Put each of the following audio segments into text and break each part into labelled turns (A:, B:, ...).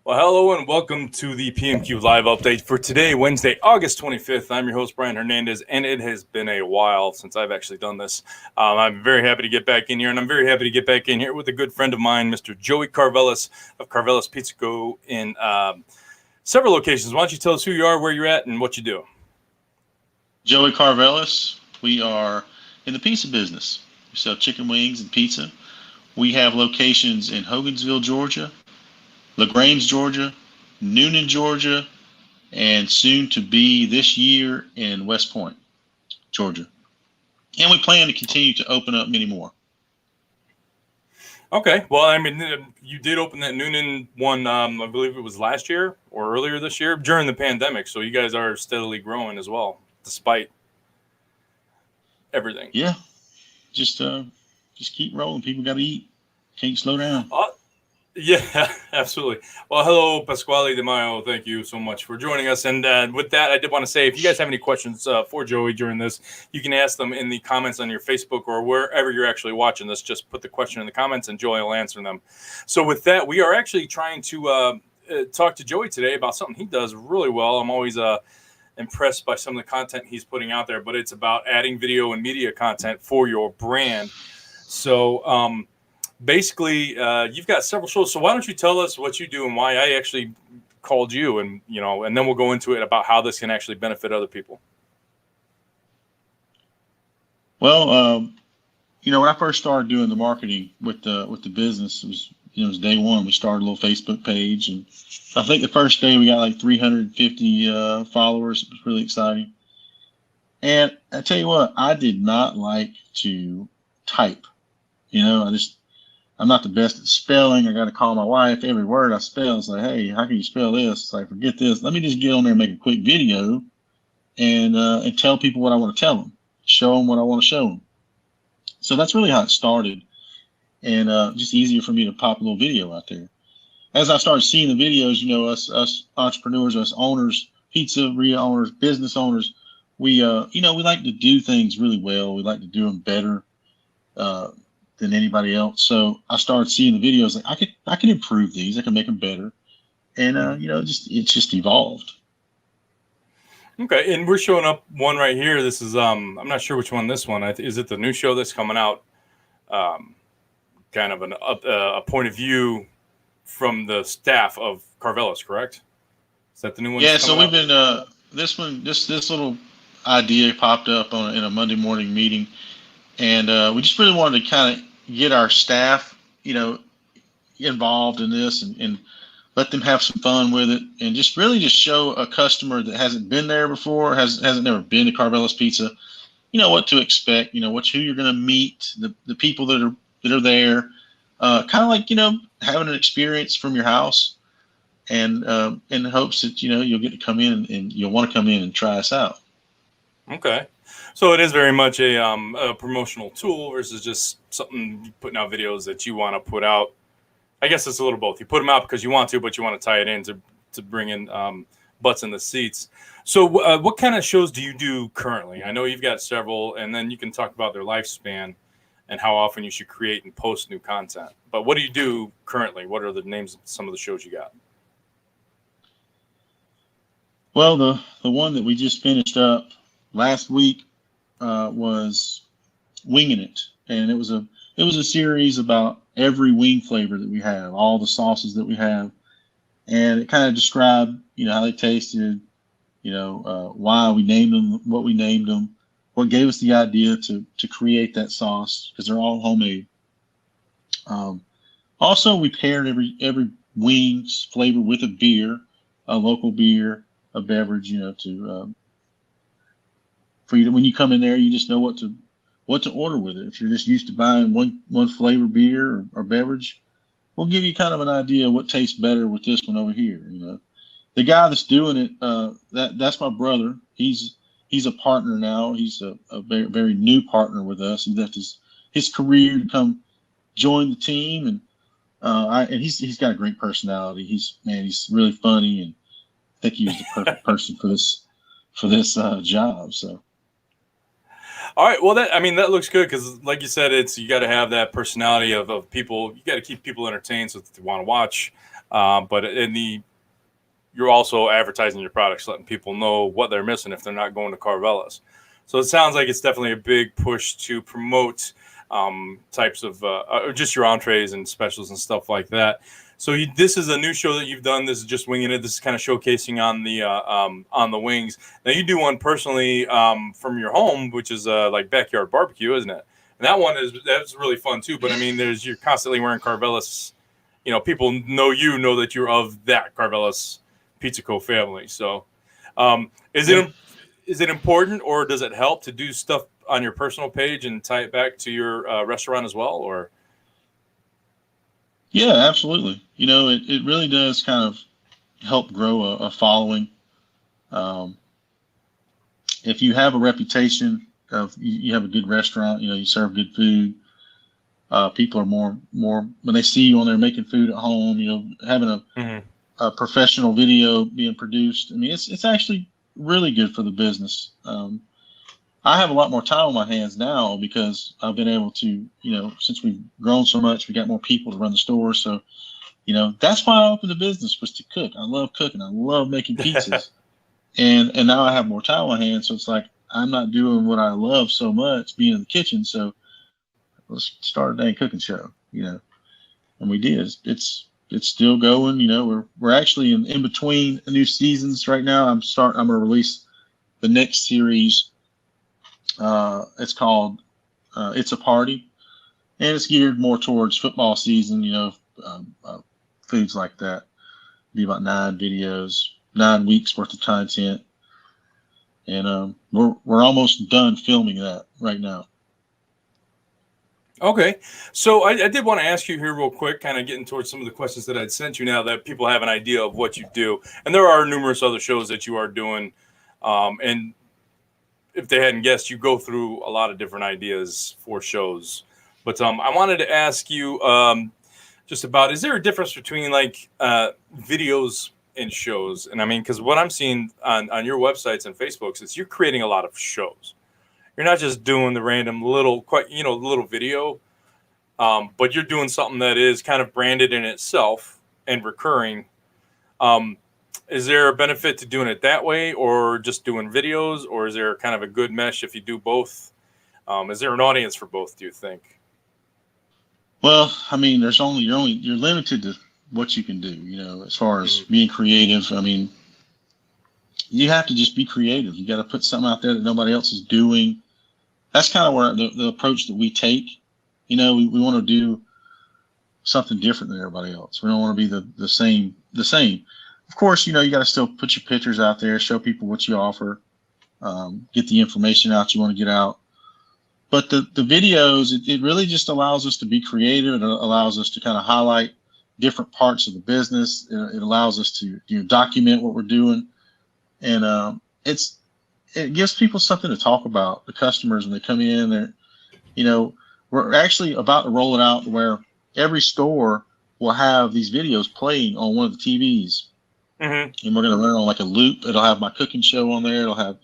A: Well, hello and welcome to the PMQ live update for today, Wednesday, August 25th. I'm your host, Brian Hernandez, and it has been a while since I've actually done this. I'm very happy to get back in here, and I'm very happy to get back in here with a good friend of mine, Mr. Joey Karvelas of Karvelas Pizza Co. in several locations. Why don't you tell us who you are, where you're at, and what you do?
B: Joey Karvelas. We are in the pizza business. We sell chicken wings and pizza. We have locations in Hogansville, Georgia, LaGrange, Georgia, Noonan, Georgia, and soon to be this year in West Point, Georgia. And we plan to continue to open up many more.
A: Okay, well, I mean, you did open that Noonan one, I believe it was last year or earlier this year during the pandemic, so you guys are steadily growing as well, despite everything.
B: Yeah, just keep rolling. People got to eat. Can't slow down.
A: Uh, Yeah, absolutely. Well, hello, Pasquale De Mayo. Thank you so much for joining us. And with that, I did want to say if you guys have any questions for Joey during this, you can ask them in the comments on your Facebook or wherever you're actually watching this. Just put the question in the comments and Joey will answer them. So, with that, we are actually trying to talk to Joey today about something he does really well. I'm always impressed by some of the content he's putting out there, but it's about adding video and media content for your brand. So, basically, you've got several shows. So why don't you tell us what you do and why I actually called you, and and then we'll go into it about how this can actually benefit other people.
B: Well, when I first started doing the marketing with the business, it was day one. We started a little Facebook page, and I think the first day we got like 350 followers. It was really exciting. And I tell you what, I did not like to type. I'm not the best at spelling. I got to call my wife every word I spell. It's like, hey, how can you spell this? It's like, forget this. Let me just get on there and make a quick video and tell people what I want to tell them, show them what I want to show them. So that's really how it started, and just easier for me to pop a little video out there. As I started seeing the videos, us entrepreneurs, us owners, pizzeria owners, business owners, we like to do things really well. We like to do them better than anybody else. So I started seeing the videos like I can improve these. I can make them better, and it's just evolved.
A: Okay, and we're showing up one right here. This is I'm not sure which one this one is. It the new show that's coming out? Um, Kind of a point of view from the staff of Carvelas, correct? Is that the new one
B: Yeah.
A: that's
B: So
A: coming
B: we've
A: out?
B: been this little idea popped up in a Monday morning meeting, and we just really wanted to kind of get our staff, involved in this and let them have some fun with it, and just really just show a customer that hasn't been there before, hasn't never been to Carvelas Pizza, what to expect, who you're going to meet, the people that are there, kind of like having an experience from your house, and in hopes that you'll get to come in and you'll want to come in and try us out.
A: Okay. So it is very much a promotional tool versus just something putting out videos that you want to put out. I guess it's a little both. You put them out because you want to, but you want to tie it in to bring in butts in the seats. So what kind of shows do you do currently? I know you've got several, and then you can talk about their lifespan and how often you should create and post new content. But what do you do currently? What are the names of some of the shows you got?
B: Well, the one that we just finished up last week was Winging It, and it was a series about every wing flavor that we have, all the sauces that we have, and it kind of described how they tasted, why we named them, what we named them, what gave us the idea to create that sauce, because they're all homemade. Um, Also, we paired every wings flavor with a beer, a local beer, a beverage, to for you to, when you come in there, you just know what to order with it. If you're just used to buying one flavor beer or beverage, we'll give you kind of an idea of what tastes better with this one over here. The guy that's doing it, that's my brother. He's a partner now. He's a very, very new partner with us. He left his career to come join the team, and he's got a great personality. He's really funny, and I think he was the perfect person for this job. So
A: All right. Well, that looks good because, like you said, it's you got to have that personality of people. You got to keep people entertained so that they want to watch. but you're also advertising your products, letting people know what they're missing if they're not going to Karvelas. So it sounds like it's definitely a big push to promote types of just your entrees and specials and stuff like that. So this is a new show that you've done. This is just winging it. This is kind of showcasing on the wings. Now you do one personally from your home, which is like backyard barbecue, isn't it? And that's really fun too. But I mean, you're constantly wearing Karvelas. You know, people know that you're of that Karvelas Pizza Co. family. So, is it important, or does it help to do stuff on your personal page and tie it back to your restaurant as well? Or
B: Yeah, absolutely. You know, it really does kind of help grow a following. Um, if you have a reputation of you have a good restaurant, you know, you serve good food, people are more when they see you on there making food at home, you know, having a professional video being produced. I mean, it's actually really good for the business. I have a lot more time on my hands now because I've been able to, you know, since we've grown so much, we got more people to run the store. So, you know, that's why I opened the business, was to cook. I love cooking. I love making pizzas. and now I have more time on my hands. So it's like, I'm not doing what I love so much, being in the kitchen. So let's start a dang cooking show, you know, and we did. It's still going, you know, we're actually in between new seasons right now. I'm going to release the next series. It's called It's a Party, and it's geared more towards football season, you know, foods like that. Be about 9 videos, 9 weeks worth of content, and we're almost done filming that right now.
A: Okay, so I did want to ask you here real quick, kind of getting towards some of the questions that I'd sent you now that people have an idea of what you do, and there are numerous other shows that you are doing, and if they hadn't guessed, you go through a lot of different ideas for shows. But I wanted to ask you just about, is there a difference between like videos and shows? And I mean, because what I'm seeing on your websites and Facebooks is you're creating a lot of shows. You're not just doing the random little video, but you're doing something that is kind of branded in itself and recurring. Is there a benefit to doing it that way, or just doing videos, or is there kind of a good mesh if you do both? Is there an audience for both, do you think?
B: Well, I mean, you're limited to what you can do, you know, as far as being creative. I mean, you have to just be creative. You got to put something out there that nobody else is doing. That's kind of where the approach that we take. You know, we want to do something different than everybody else. We don't want to be the same. Of course, you know, you got to still put your pictures out there, show people what you offer, get the information out you want to get out. But the videos, it really just allows us to be creative. It allows us to kind of highlight different parts of the business. It allows us to, you know, document what we're doing, and it gives people something to talk about. The customers, when they come in, they're, you know, we're actually about to roll it out where every store will have these videos playing on one of the TVs. And we're going to run on like a loop. It'll have my cooking show on there. It'll have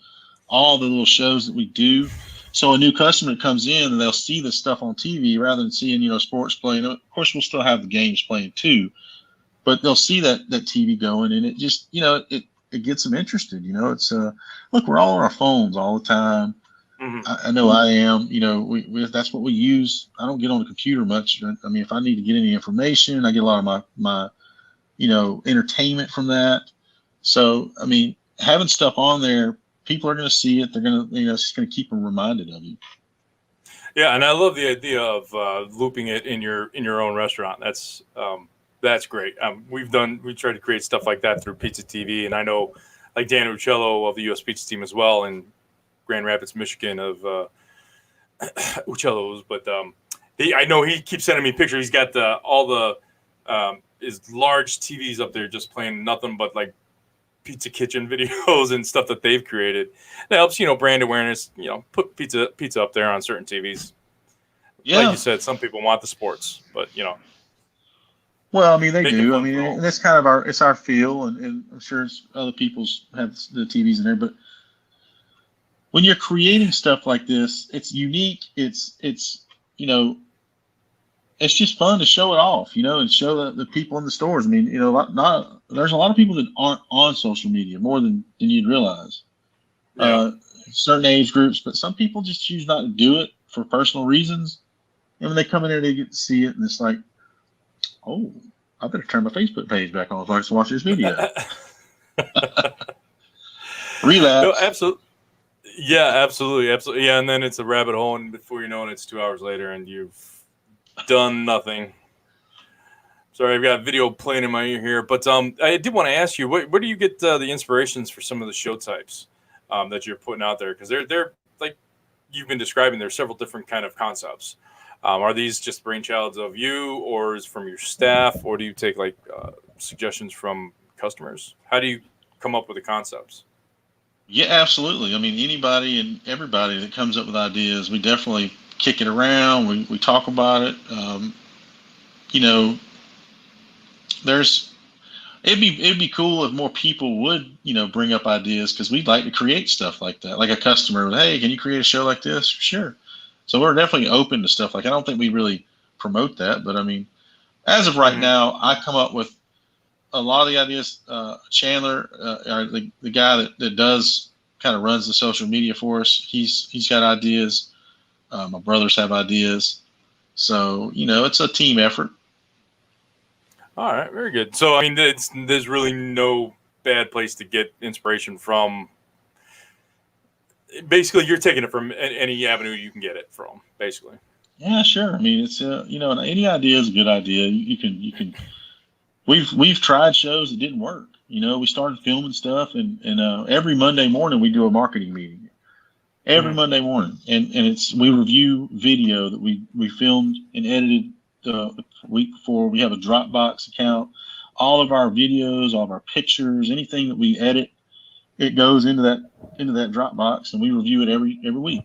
B: all the little shows that we do. So a new customer comes in and they'll see this stuff on TV rather than seeing, you know, sports playing. Of course, we'll still have the games playing too, but they'll see that TV going, and it just, you know, it gets them interested. You know, it's look, we're all on our phones all the time. I know I am. You know, we that's what we use. I don't get on the computer much. I mean, if I need to get any information, I get a lot of my you know, entertainment from that. So, I mean, having stuff on there, people are going to see it. They're going to, you know, it's just going to keep them reminded of you.
A: Yeah, and I love the idea of looping it in your own restaurant. That's great. We tried to create stuff like that through Pizza TV, and I know like Dan Uccello of the U.S. Pizza Team as well in Grand Rapids, Michigan of Uccello's. But I know he keeps sending me pictures. He's got all the is large TVs up there just playing nothing but like pizza kitchen videos and stuff that they've created. That helps, you know, brand awareness, you know, put pizza up there on certain TVs. Yeah. Like you said, some people want the sports, but you know.
B: Well, I mean, they do. I mean, and that's kind of our feel, and I'm sure other people's have the TVs in there, but when you're creating stuff like this, it's unique. It's, you know, it's just fun to show it off, and show the people in the stores. I mean, there's a lot of people that aren't on social media more than you'd realize.
A: Yeah.
B: Certain age groups, but some people just choose not to do it for personal reasons. And when they come in there, they get to see it, and it's like, oh, I better turn my Facebook page back on so I can watch this video.
A: No,
B: Relapse.
A: absolutely. Yeah, absolutely. Yeah, and then it's a rabbit hole, and before you know it, it's 2 hours later, and you've done nothing. Sorry, I've got video playing in my ear here, but I did want to ask you, where do you get the inspirations for some of the show types that you're putting out there? Because they're like you've been describing, there's several different kind of concepts. Are these just brainchilds of you, or is from your staff, or do you take like suggestions from customers? How do you come up with the concepts?
B: Yeah, absolutely. I mean, anybody and everybody that comes up with ideas, we definitely kick it around. We talk about it. You know, there's it'd be cool if more people would, bring up ideas because we'd like to create stuff like that. Like a customer, hey, can you create a show like this? Sure. So we're definitely open to stuff like. I don't think we really promote that, but I mean, as of right now, I come up with a lot of the ideas. Chandler, the guy that does kind of runs the social media for us, he's got ideas. My brothers have ideas, so it's a team effort.
A: All right, very good. So, I mean, there's really no bad place to get inspiration from. Basically, you're taking it from any avenue you can get it from, basically.
B: Yeah, sure. I mean, it's any idea is a good idea. You can. We've tried shows that didn't work. We started filming stuff, and every Monday morning we do a marketing meeting. Every Monday morning, and we review video that we filmed and edited the week before. We have a Dropbox account. All of our videos, all of our pictures, anything that we edit, it goes into that Dropbox, and we review it every week.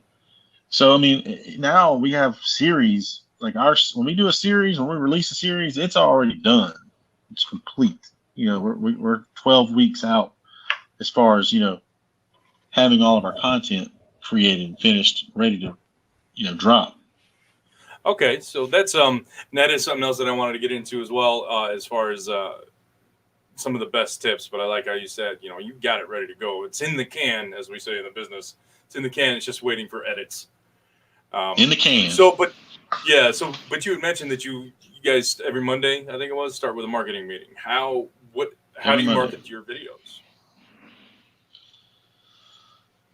B: So I mean, now we have series like when we do a series, when we release a series, it's already done. It's complete. We're 12 weeks out as far as having all of our content created, finished, ready to drop.
A: Okay, so that is something else that I wanted to get into as well, as far as some of the best tips. But I like how you said, you got it ready to go. It's in the can, as we say in the business. It's in the can. It's just waiting for edits.
B: In the can.
A: But you had mentioned that you guys every Monday, I think it was, start with a marketing meeting. How do you market your videos?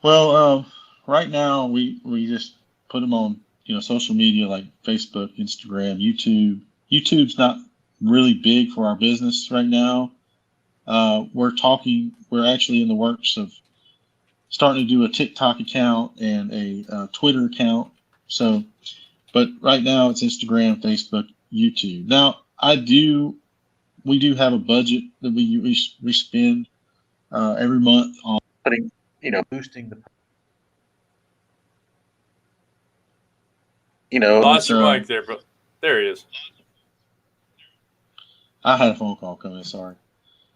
B: Well, right now we just put them on social media like Facebook, Instagram, YouTube. YouTube's not really big for our business right now. We're actually in the works of starting to do a TikTok account and a Twitter account. So, but right now it's Instagram, Facebook, YouTube. Now we do have a budget that we spend every month on putting, boosting the.
A: Lost your mic there, bro. There he is.
B: I had a phone call coming. Sorry.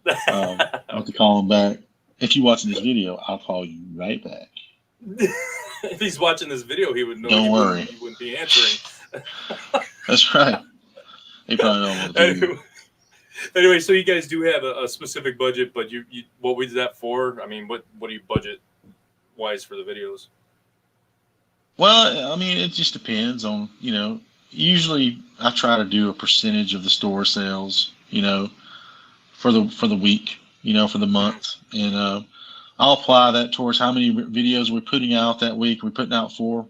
B: I have to call him back. If you're watching this video, I'll call you right back.
A: If he's watching this video, he would know.
B: Don't worry.
A: He wouldn't be answering.
B: That's right. He probably don't want to do.
A: Anyway, so you guys do have a specific budget, but you what was that for? I mean, what do you budget wise for the videos?
B: Well, I mean, it just depends on, usually I try to do a percentage of the store sales, for the week, for the month. And I'll apply that towards how many videos we're putting out that week. We're putting out four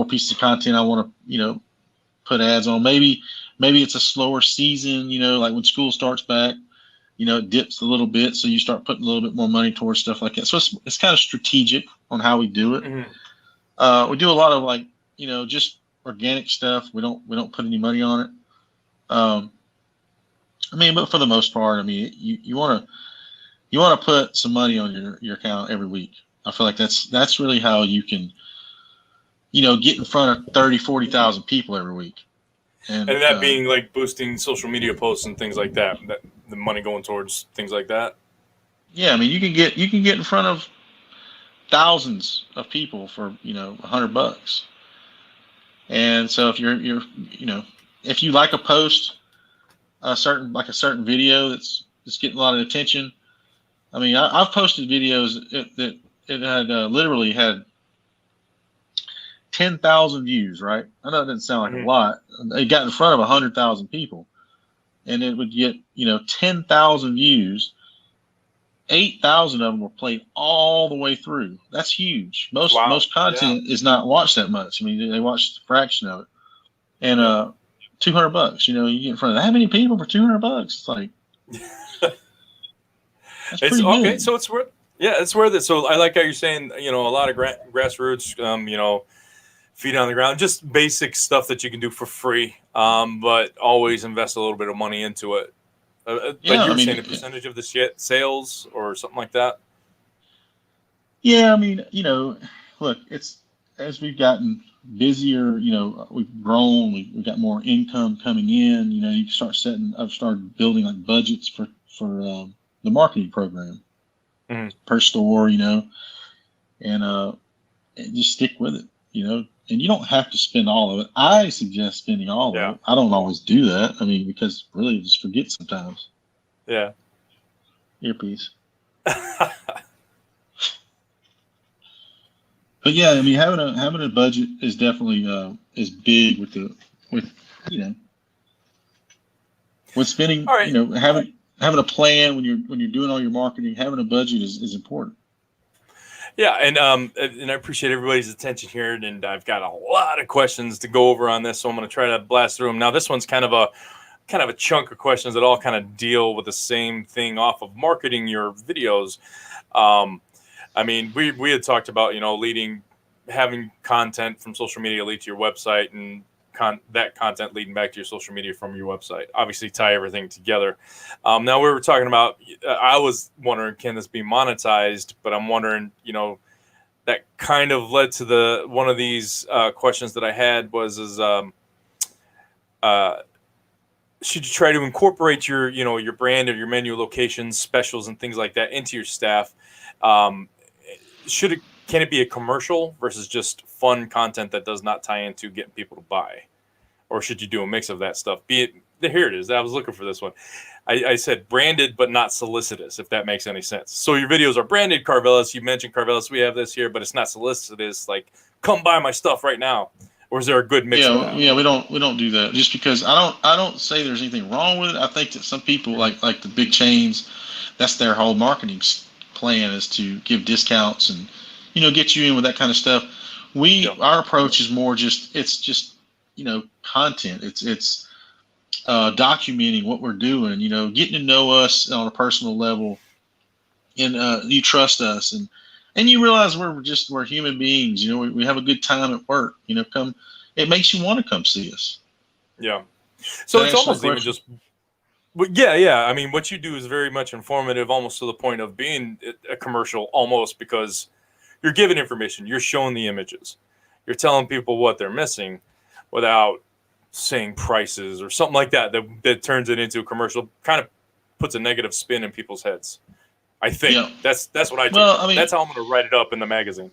B: pieces of content I want to, put ads on. Maybe it's a slower season, like when school starts back, it dips a little bit. So you start putting a little bit more money towards stuff like that. So it's kind of strategic on how we do it. We do a lot of just organic stuff. We don't put any money on it. I mean, but for the most part, I mean, you want to put some money on your account every week. I feel like that's really how you can, get in front of 30, 40,000 people every week. And
A: that being like boosting social media posts and things like that. That the money going towards things like that.
B: Yeah, I mean, you can get in front of thousands of people for $100. And so if you're if you like a post, a certain video that's getting a lot of attention. I mean, I've posted videos that it had literally had 10,000 views, right? I know it doesn't sound like a lot. It got in front of 100,000 people, and it would get 10,000 views. 8,000 of them were played all the way through. That's huge. Most content is not watched that much. I mean, they watched a fraction of it. And $200, you get in front of that many people for $200. It's like that's pretty good.
A: Okay. So it's worth. Yeah, it's worth it. So I like how you're saying, a lot of grassroots, feet on the ground, just basic stuff that you can do for free, but always invest a little bit of money into it. But you were saying a percentage of the sales or something like that?
B: Yeah, I mean, look, it's as we've gotten busier, we've grown, we've got more income coming in, you start I've started building like budgets for the marketing program per store, and just stick with it, and you don't have to spend all of it. I suggest spending all of it. I don't always do that. I mean, because really you just forget sometimes.
A: Yeah.
B: Earpiece. But yeah, I mean, having a budget is definitely is big with spending. All right. Having a plan when you're doing all your marketing, having a budget is important.
A: Yeah, and I appreciate everybody's attention here, and I've got a lot of questions to go over on this, so I'm going to try to blast through them. Now, this one's kind of a chunk of questions that all kind of deal with the same thing off of marketing your videos. I mean, we had talked about having content from social media lead to your website, and that content leading back to your social media from your website. Obviously, tie everything together. Now we were talking about. I was wondering, can this be monetized? But I'm wondering, that kind of led to one of these questions that I had should you try to incorporate your brand or your menu locations, specials, and things like that into your staff? Can it be a commercial versus just fun content that does not tie into getting people to buy? Or should you do a mix of that stuff? Here it is. I was looking for this one. I said branded but not solicitous, if that makes any sense. So your videos are branded Karvelas. You mentioned Karvelas. We have this here, but it's not solicitous. Like, come buy my stuff right now. Or is there a good mix of that?
B: Yeah, we don't do that. Just because I don't say there's anything wrong with it. I think that some people like the big chains, that's their whole marketing plan is to give discounts and get you in with that kind of stuff. Our approach is more it's just content. It's documenting what we're doing, getting to know us on a personal level, and you trust us, and you realize we're human beings. We have a good time at work. It makes you want to come see us.
A: Yeah. So it's almost even just. Yeah. I mean, what you do is very much informative, almost to the point of being a commercial, almost, because you're giving information, you're showing the images, you're telling people what they're missing, without saying prices or something like that turns it into a commercial, kind of puts a negative spin in people's heads. I think that's what I do. Well, I mean, that's how I'm going to write it up in the magazine.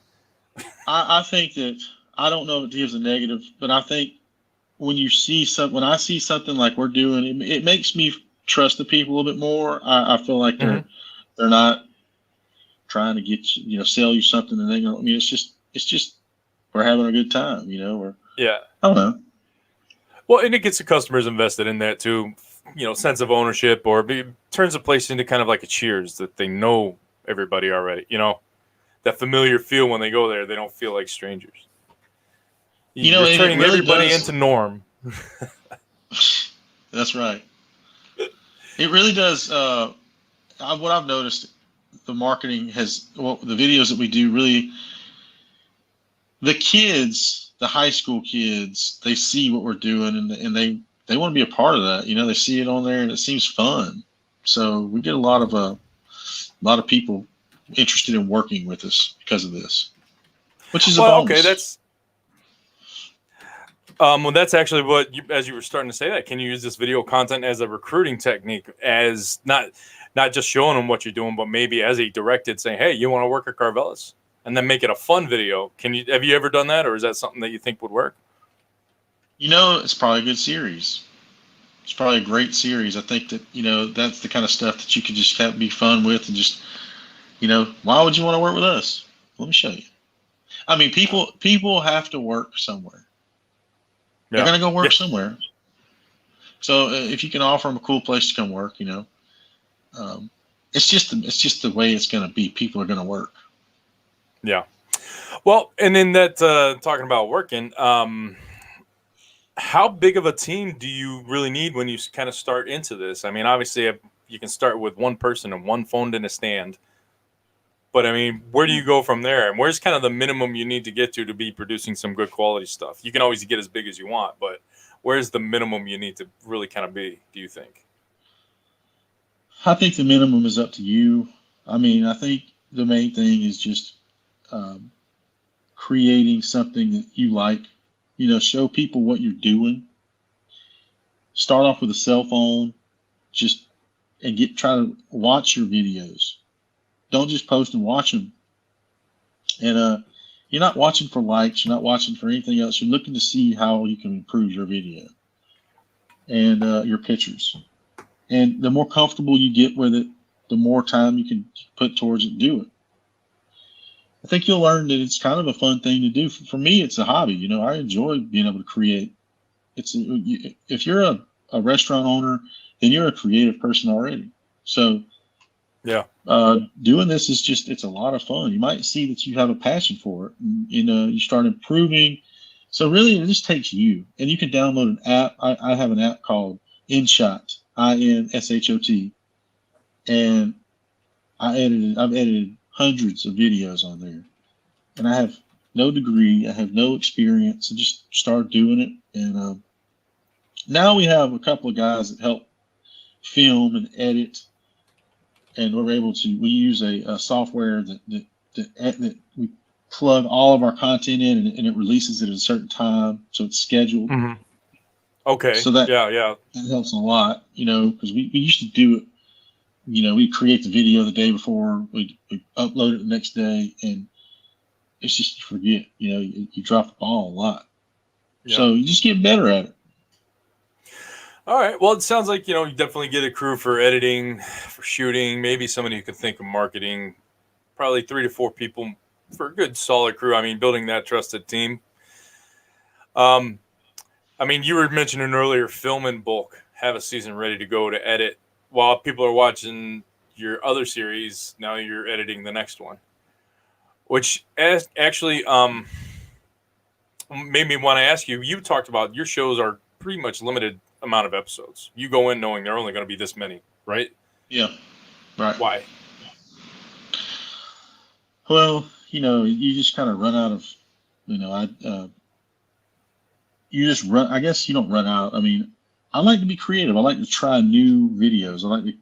B: I think that, I don't know if it gives a negative, but I think when I see something like we're doing, it makes me trust the people a little bit more. I feel like they're not trying to get sell you something, and it's just we're having a good time, or I don't know.
A: Well, and it gets the customers invested in that too, sense of ownership, or turns the place into kind of like a Cheers, that they know everybody already, that familiar feel when they go there. They don't feel like strangers. You're turning really everybody into Norm.
B: That's right. It really does. What I've noticed, the marketing the videos that we do really, the kids, the high school kids, they see what we're doing, and they want to be a part of that. They see it on there, and it seems fun. So we get a lot of people interested in working with us because of this, which is a bonus.
A: Okay, that's actually what as you were starting to say that. Can you use this video content as a recruiting technique, as not just showing them what you're doing, but maybe as a directed saying, hey, you want to work at Karvelas? And then make it a fun video. Have you ever done that, or is that something that you think would work?
B: It's probably a good series. It's probably a great series. I think that, that's the kind of stuff that you could just have be fun with and just, why would you want to work with us? Let me show you. I mean, people have to work somewhere. They're
A: Yeah.
B: going to go
A: Yeah.
B: work somewhere. So if you can offer them a cool place to come work, it's just the way it's going to be. People are going to work.
A: Yeah. Well, and then that talking about working, how big of a team do you really need when you kind of start into this? I mean, obviously, you can start with one person and one phone in a stand. But I mean, where do you go from there? And where's kind of the minimum you need to get to be producing some good quality stuff? You can always get as big as you want, but where's the minimum you need to really kind of be, do you think?
B: I think the minimum is up to you. I mean, I think the main thing is just um, creating something that you like. Show people what you're doing. Start off with a cell phone, just and try to watch your videos. Don't just post and watch them. And you're not watching for likes. You're not watching for anything else. You're looking to see how you can improve your video and your pictures. And the more comfortable you get with it, the more time you can put towards it and do it. I think you'll learn that it's kind of a fun thing to do. For me, it's a hobby. I enjoy being able to create. If you're a restaurant owner, then you're a creative person already. So
A: Yeah.
B: doing this it's a lot of fun. You might see that you have a passion for it. And, you start improving. So really, it just takes you. And you can download an app. I have an app called InShot, INSHOT, and I've edited hundreds of videos on there, and I have no degree, I have no experience. I just started doing it, and now we have a couple of guys that help film and edit, and we use a software that we plug all of our content in, and it releases it at a certain time, so it's scheduled.
A: Mm-hmm. Okay.
B: So that
A: Yeah.
B: that helps a lot, because we used to do it. We create the video the day before, we upload it the next day, and it's just you forget. You drop the ball a lot.
A: Yeah.
B: So you just get better at it.
A: All right. Well, it sounds like, you definitely get a crew for editing, for shooting, maybe somebody who can think of marketing, probably 3 to 4 people for a good solid crew. I mean, building that trusted team. I mean, you were mentioning earlier, film in bulk, have a season ready to go to edit. While people are watching your other series, now you're editing the next one, which actually made me want to ask you. You talked about your shows are pretty much limited amount of episodes. You go in knowing they're only going to be this many, right?
B: Yeah. Right.
A: Why?
B: Well, you just kind of run out of, you just run. I guess you don't run out. I mean, I like to be creative. I like to try new videos. I like to,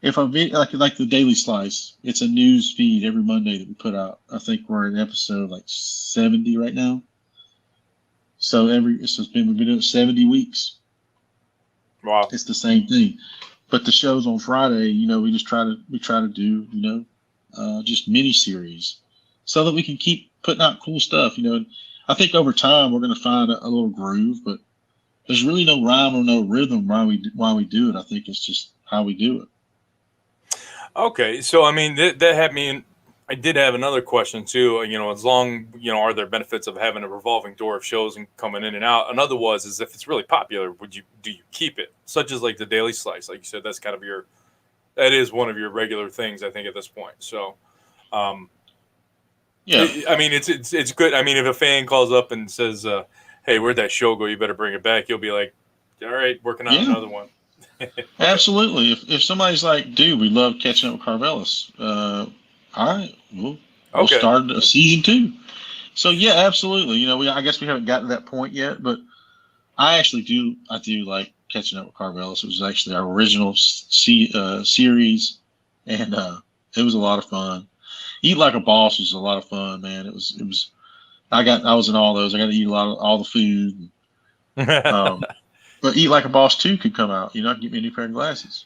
B: if a video like the Daily Slice, it's a news feed every Monday that we put out. I think we're at episode like 70 right now. So we've been doing it 70 weeks.
A: Wow.
B: It's the same thing. But the shows on Friday, we try to do, just mini series so that we can keep putting out cool stuff. I think over time we're going to find a little groove, but there's really no rhyme or no rhythm why we do it. I think it's just how we do it.
A: Okay, so I mean that had me. I did have another question too. As long are there benefits of having a revolving door of shows and coming in and out? Another is if it's really popular, do you keep it? Such as like the Daily Slice, like you said, that's kind of that is one of your regular things, I think, at this point. So,
B: yeah,
A: I mean it's good. I mean, if a fan calls up and says, "Hey, where'd that show go? You better bring it back," you'll be like, "All right, working on another one."
B: Absolutely. If somebody's like, "Dude, we love catching up with Karvelas," all right, we'll start a season 2. So yeah, absolutely. I guess we haven't gotten to that point yet, but I do like catching up with Karvelas. It was actually our original series, and it was a lot of fun. Eat Like a Boss was a lot of fun, man. It was. I was in all those. I got to eat all the food. But Eat Like a Boss 2 could come out. I can get me a new pair of glasses.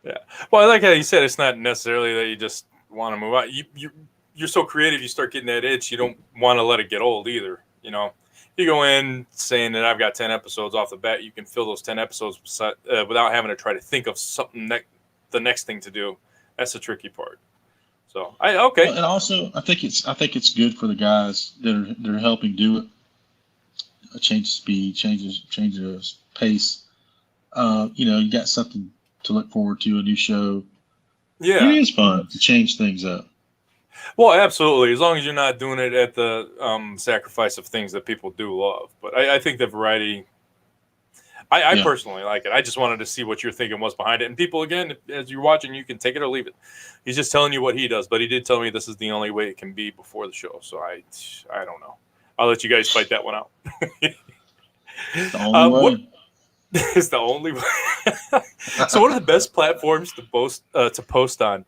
A: Yeah. Well, I like how you said it's not necessarily that you just want to move on. You're so creative. You start getting that itch. You don't want to let it get old either. You go in saying that I've got 10 episodes off the bat. You can fill those 10 episodes without having to try to think of something the next thing to do. That's the tricky part. So okay.
B: Well, and also, I think it's good for the guys that are helping do it. A change of speed, change of pace. You got something to look forward to, a new show.
A: Yeah,
B: it is fun to change things up.
A: Well, absolutely. As long as you're not doing it at the sacrifice of things that people do love. But I think the variety, I personally like it. I just wanted to see what your thinking was behind it. And people, again, as you're watching, you can take it or leave it. He's just telling you what he does. But he did tell me this is the only way it can be before the show. So I don't know. I'll let you guys fight that one out.
B: The only way.
A: It's the only way. So one of the best platforms to post on.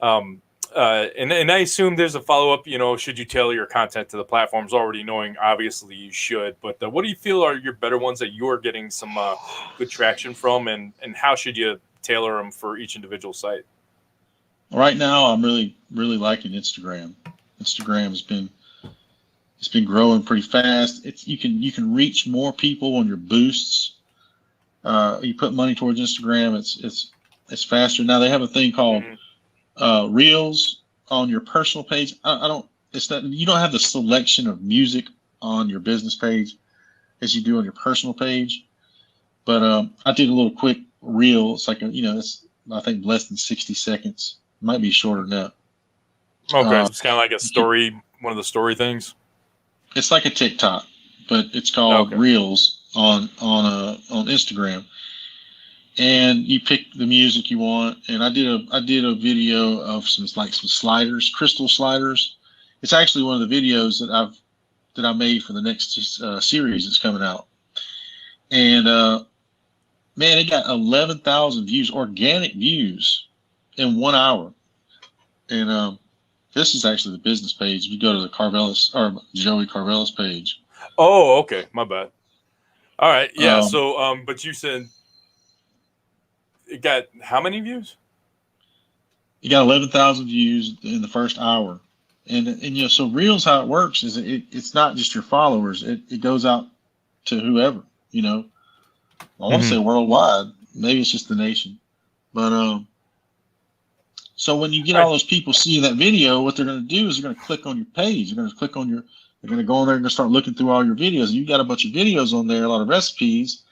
A: And I assume there's a follow-up, should you tailor your content to the platforms already knowing, obviously you should, but what do you feel are your better ones that you're getting some good traction from, and how should you tailor them for each individual site?
B: Right now, I'm really, really liking Instagram. Instagram has been growing pretty fast. You can reach more people on your boosts. You put money towards Instagram, it's faster. Now they have a thing called Reels on your personal page. You don't have the selection of music on your business page as you do on your personal page. But I did a little quick reel. It's like it's I think less than 60 seconds. It might be shorter than that.
A: Okay, it's kind of like a story, one of the story things.
B: It's like a TikTok, but it's called Reels on Instagram. And you pick the music you want. And I did a video of some sliders, crystal sliders. It's actually one of the videos that I made for the next series that's coming out. And man, it got 11,000 views, organic views, in 1 hour. And this is actually the business page. If you go to the Karvelas or Joey Karvelas page.
A: Oh, okay, my bad. All right, yeah. So, but you said it got how many views?
B: You got 11,000 views in the first hour, and so Reels, how it works is it's not just your followers; it goes out to whoever. I want to say worldwide. Maybe it's just the nation, but so when you get all those people seeing that video, what they're going to do is they're going to click on your page. They're going to click on they're going to go on there and start looking through all your videos. And you got a bunch of videos on there, a lot of recipes.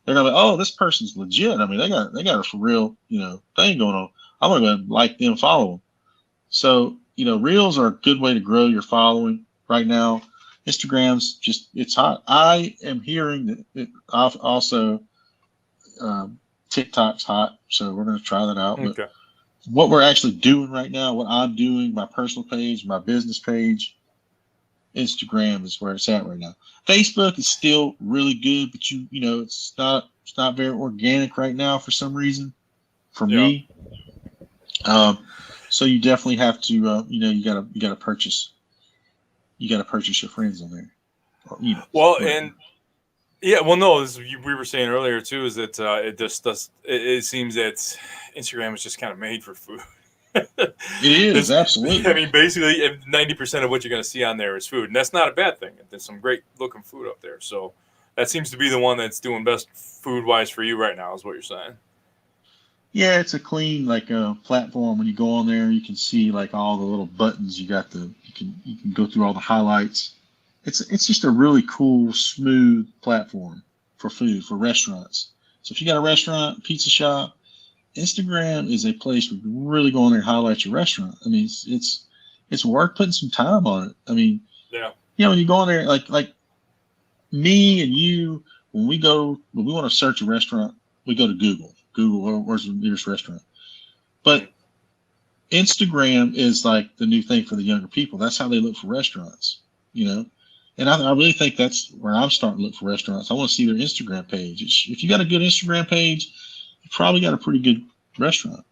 B: They're gonna be, oh, this person's legit. I mean, they got a for real, thing going on. I'm gonna go ahead and like them, follow them. So, Reels are a good way to grow your following right now. Instagram's it's hot. I am hearing that also TikTok's hot, so we're gonna try that out.
A: Okay.
B: But what we're actually doing right now, what I'm doing, my personal page, my business page, Instagram is where it's at right now. Facebook is still really good, but it's not very organic right now for some reason for me. So you definitely have to you gotta purchase your friends on there.
A: As we were saying earlier too, is that it seems that Instagram is just kind of made for food.
B: It is, absolutely.
A: I mean, basically 90% of what you're going to see on there is food, and that's not a bad thing. There's some great looking food up there, so that seems to be the one that's doing best food wise for you right now, is what you're saying.
B: Yeah, it's a clean platform. When you go on there, you can see all the little buttons. You can go through all the highlights. It's just a really cool, smooth platform for food, for restaurants. So if you got a restaurant, pizza shop, Instagram is a place where you really go on there and highlight your restaurant. I mean, it's worth putting some time on it. I mean, when you go on there, like me and you, when we want to search a restaurant, we go to Google. Where's the nearest restaurant? But Instagram is like the new thing for the younger people. That's how they look for restaurants, And I really think that's where I'm starting to look for restaurants. I want to see their Instagram page. If you got a good Instagram page, you probably got a pretty good restaurant.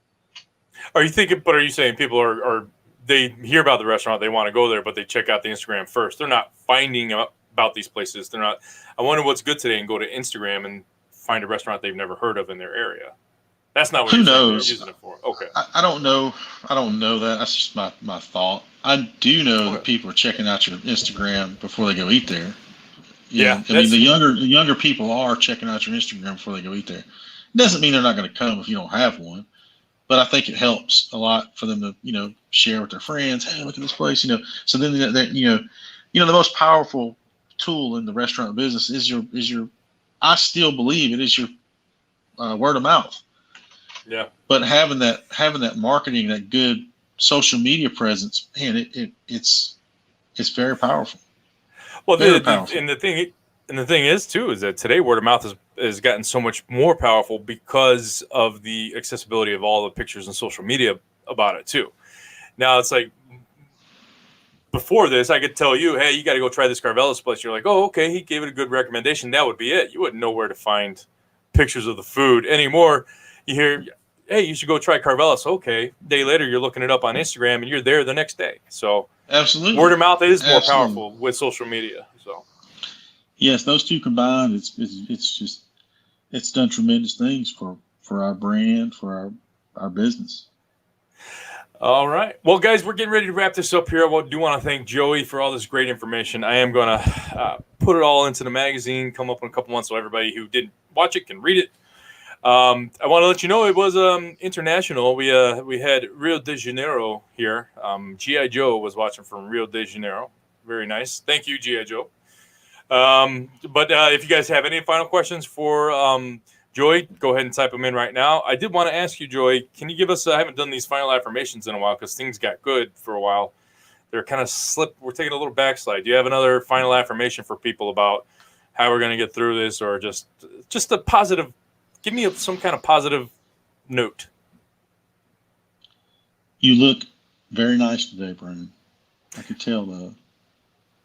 A: Are you saying people are they hear about the restaurant, they want to go there, but they check out the Instagram first? They're not finding about these places. They're not, I wonder what's good today, and go to Instagram and find a restaurant they've never heard of in their area. That's not what
B: Who
A: you're
B: knows?
A: Using it for. Okay.
B: I don't know. I don't know that. That's just my thought. I do know that people are checking out your Instagram before they go eat there.
A: Yeah,
B: I mean, the younger people are checking out your Instagram before they go eat there. It doesn't mean they're not going to come if you don't have one, but I think it helps a lot for them to share with their friends. Hey, look at this place. So then the most powerful tool in the restaurant business is your. I still believe it is your word of mouth.
A: Yeah.
B: But having that marketing, that good social media presence, man, it's very powerful.
A: Well,
B: Very powerful.
A: and the thing is too is that today word of mouth has gotten so much more powerful because of the accessibility of all the pictures and social media about it too. Now it's like before this, I could tell you, hey, you got to go try this Karvelas place. You're like, oh, okay, he gave it a good recommendation. That would be it. You wouldn't know where to find pictures of the food anymore. You hear, hey, you should go try Karvelas. Okay, day later, you're looking it up on Instagram, and you're there the next day. So
B: absolutely,
A: word of mouth is more powerful with social media. So
B: yes, those two combined, it's done tremendous things for our brand, for our business.
A: All right. Well, guys, we're getting ready to wrap this up here. I do want to thank Joey for all this great information. I am going to put it all into the magazine, come up in a couple months so everybody who didn't watch it can read it. I want to let you know it was international. We had Rio de Janeiro here. G.I. Joe was watching from Rio de Janeiro. Very nice. Thank you, G.I. Joe. But if you guys have any final questions for Joy, go ahead and type them in right now. I did want to ask you, Joy, can you give us, I haven't done these final affirmations in a while because things got good for a while. They're kind of slipped. We're taking a little backslide. Do you have another final affirmation for people about how we're going to get through this, or just a positive, give me some kind of positive note?
B: You look very nice today, Brandon. I could tell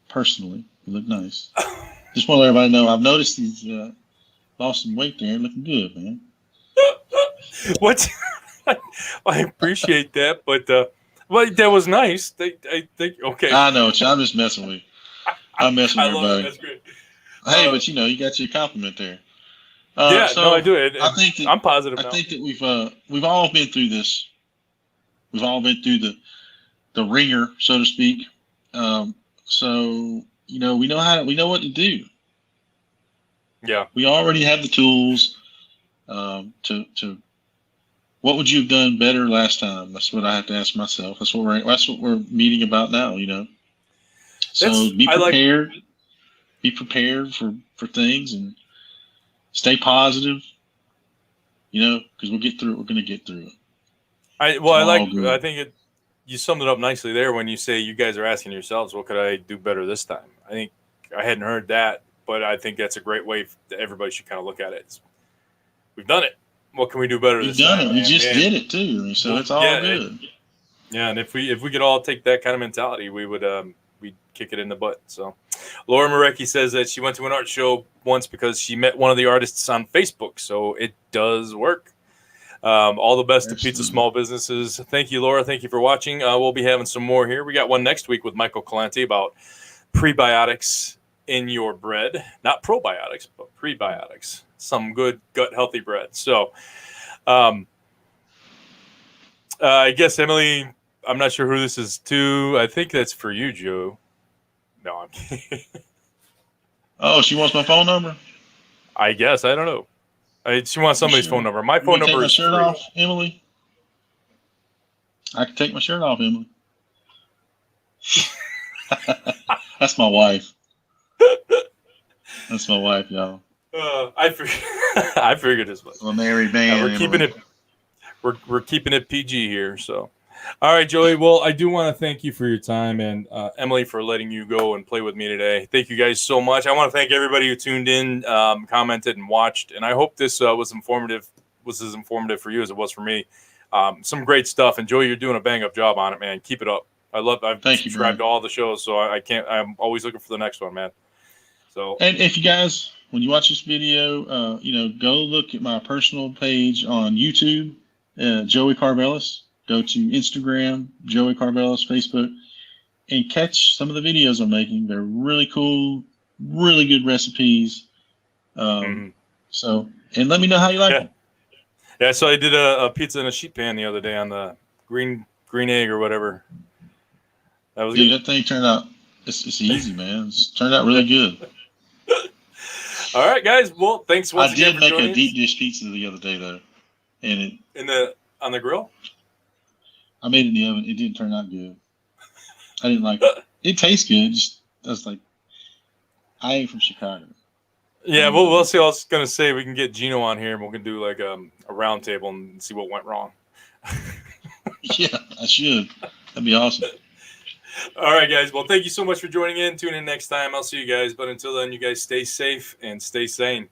B: personally. You look nice. Just want to let everybody know I've noticed you've lost some weight there. Looking good, man.
A: What? I appreciate that, but well, that was nice. I think okay.
B: I know. I'm just messing with you. I'm messing with everybody.
A: That's great.
B: Hey, but you got your compliment there.
A: Yeah,
B: so
A: no, I do.
B: I think that,
A: I'm positive.
B: I think that we've all been through this. We've all been through the ringer, so to speak. So we know what to do.
A: Yeah.
B: We already have the tools to what would you have done better last time? That's what I have to ask myself. That's what we're meeting about now, So be prepared. Be prepared for things and stay positive, because we'll get through it. We're going to get through it.
A: I think you summed it up nicely there when you say you guys are asking yourselves, what could I do better this time? I think I hadn't heard that, but I think that's a great way that everybody should kind of look at it. We've done it. What can we do better this time?
B: We've done it. We just did it too. So it's all good.
A: And if we could all take that kind of mentality, we would we'd kick it in the butt. So Laura Marecki says that she went to an art show once because she met one of the artists on Facebook. So it does work. All the best to Pizza Small Businesses. Thank you, Laura. Thank you for watching. We'll be having some more here. We got one next week with Michael Calante about prebiotics in your bread. Not probiotics, but prebiotics. Some good gut healthy bread. So I guess, Emily, I'm not sure who this is to. I think that's for you, Joe. No, I'm kidding.
B: Oh, she wants my phone number?
A: I guess. I don't know. She wants somebody's phone number. My phone number is
B: free. Take my shirt off, Emily? I can take my shirt off, Emily. That's my wife. That's my wife, y'all.
A: I figured as much.
B: I'm a married man.
A: We're keeping it PG here. So, all right, Joey. Well, I do want to thank you for your time, and Emily for letting you go and play with me today. Thank you guys so much. I want to thank everybody who tuned in, commented, and watched. And I hope this was informative. Was as informative for you as it was for me. Some great stuff. And Joey, you're doing a bang up job on it, man. Keep it up. I've subscribed to all the shows, so I can't. I'm always looking for the next one, man. So,
B: and if you guys, when you watch this video, go look at my personal page on YouTube, Joey Karvelas. Go to Instagram, Joey Karvelas, Facebook, and catch some of the videos I'm making. They're really cool, really good recipes. So, and let me know how you like them.
A: Yeah, so I did a pizza in a sheet pan the other day on the green egg or whatever. That was good.
B: That thing turned out. It's easy, man. It's turned out really good.
A: All right, guys. Well, thanks once
B: I
A: again
B: did
A: for
B: make
A: joining
B: a
A: us.
B: deep dish pizza the other day though, and
A: On the grill.
B: I made it in the oven. It didn't turn out good. I didn't like it. It tastes good. Just I was like, I ain't from Chicago.
A: Yeah, we'll see. I was gonna say we can get Gino on here and we can do like a round table and see what went wrong.
B: Yeah, I should. That'd be awesome.
A: All right, guys. Well, thank you so much for joining in. Tune in next time. I'll see you guys. But until then, you guys stay safe and stay sane.